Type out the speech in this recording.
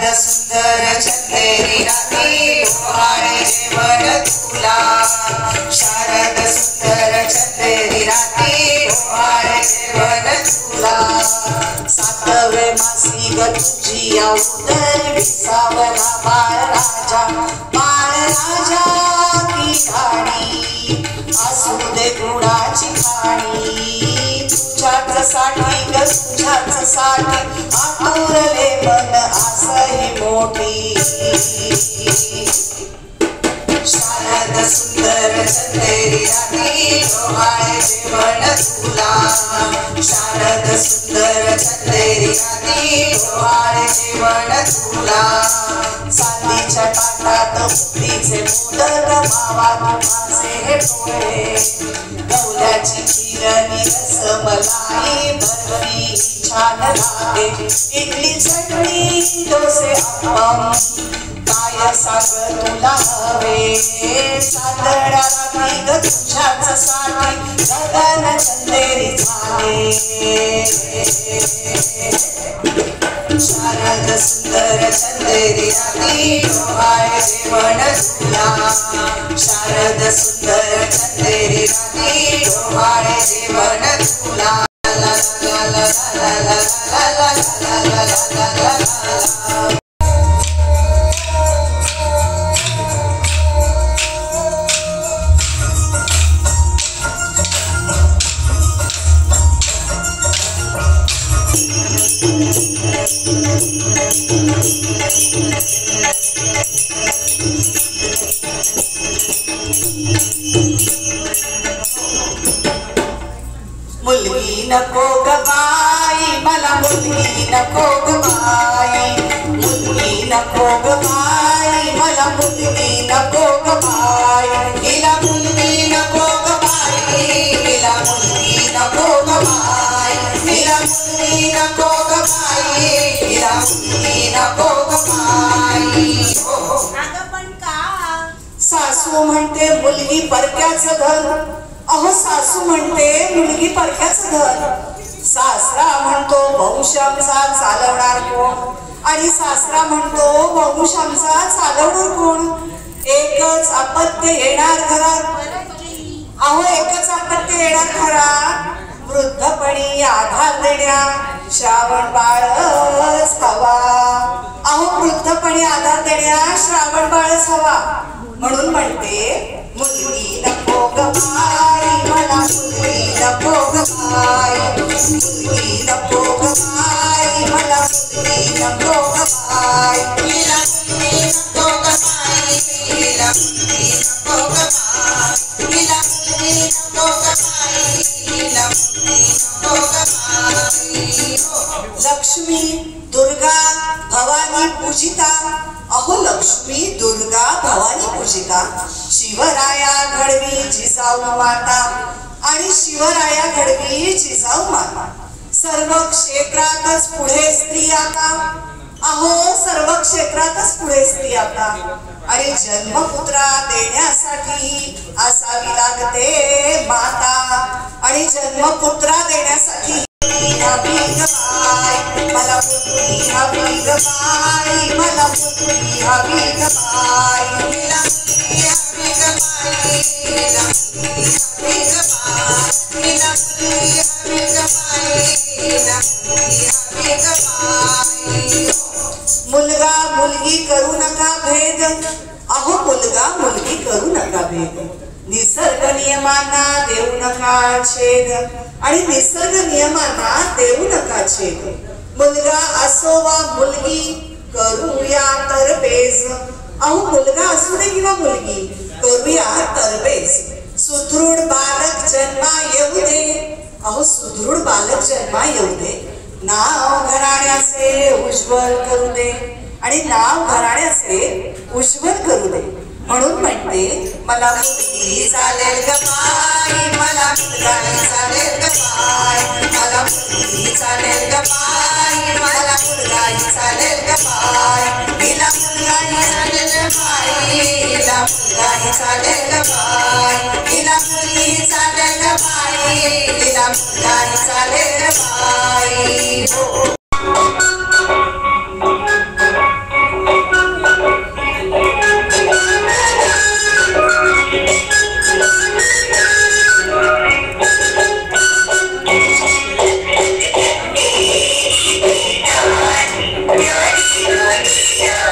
शारद सुंदर चंदेरी रात्री डोहाळे जेवण तुला शारद सुंदर चंदेरी रात्री डोहाळे जेवण तुला सातवे मासी ग तुझी उदर विसावला बाळराजा की ठाणी असू दे गुणाची खाणी तुझ्याच साठी ग तुझ्याच साठी आतुरले मन आसही मोठी शारद सुंदर चंदेरी रात्री डोहाळे जेवण तुला शारद सुंदर चंदेरी रात्री डोहाळे जेवण तुला चांदीच्या ताटात उकडीचे मोदक मावा तुपाचे पोळे गवल्याची खीर रसमलाई बर्फी छान लागे इडली चटणी डोसे अप्पम काय सागर तुला हवे सादरा रात्री ग तुझ्याच साठी गगन चंदेरी झाले शारद सुंदर चंदेरी रात्री डोहाळे जेवण तुला शारद सुंदर चंदेरी रात्री डोहाळे जेवण तुला ला ला ला ला ला ला ला ला ला ला मुलगी नको ग बाई मला मुलगी नको ग बाई मुलगी नको ग बाई मला मुलगी नको ग बाई हिला मुलगी नको ग बाई हिला मुलगी नको ग बाई हिला मुलगी नको ग बाई हिला मुलगी नको ग बाई अगं पण का सासू म्हणते मुलगी परक्याचं घर अहो सासू म्हणते मुलगी परक्याचं घर सासरा म्हणतो वंश आमचा चालवणार कोण आणि सासरा म्हणतो वंश आमचा चालवणार कोण एकच अपत्य येणार घरात अहो एकच अपत्य येणार घरात वृद्धपणी आधार देण्या श्रावण बाळच हवा अहो वृद्धपणी आधार देण्या श्रावण बाळच हवा म्हणून म्हणते मुलगी नको ग बाई मला मुलगी नको ग बाई मुलगी नको ग बाई मला मुलगी नको ग बाई हिला मुलगी नको ग बाई हिला मुलगी नको ग बाई हिला मुलगी नको ग बाई हिला मुलगी नको ग बाई लक्ष्मी दुर्गा भवानी पूजिता अहो लक्ष्मी दुर्गा भवानी पूजिता शिवराया घडवी जिजाऊ माता आणि शिवराया घडवी जिजाऊ माता सर्व क्षेत्रातच पुढे स्त्री आता अहो सर्व क्षेत्रातच पुढे स्त्री आता आणि जन्मपुत्रा देण्यासाठी असावी लागते माता आणि जन्मपुत्रा देण्यासाठी हवी ग बाई मला मुलगी हवी ग बाई मला मुलगी हवी ग बाई हिला मुलगी हवी ग बाई हिला मुलगी हवी ग बाई हिला मुलगी हवी ग बाई हिला मुलगी हवी ग बाई मुलगा मुलगी करू नका भेद अहो मुलगा मुलगी करू नका भेद निसर्ग नियमांना देऊ नका छेद आणि निसर्ग नियमांना देऊ नका छेद मुलगा असो वा मुलगी करूया तरबेज अहो मुलगा असू दे किंवा मुलगी करूया तरबेज सुदृढ बालक जन्मा येऊ दे अहो सुदृढ बालक जन्मा येऊ दे नाव घराण्याचे उज्ज्वल करू दे आणि नाव घराण्याचे उज्ज्वल करू दे म्हणून म्हणते मला मुलगी चालेल ग बाई मला मुलगा चालेल ग बाई मला मुलगी चालेल ग बाई मला मुलगा चालेल ग बाई हिला मुलगा चालेल ग बाई हिला मुलगा चालेल ग बाई हिला मुलगी चालेल ग बाई हिला मुलगा चालेल ग बाई ठेव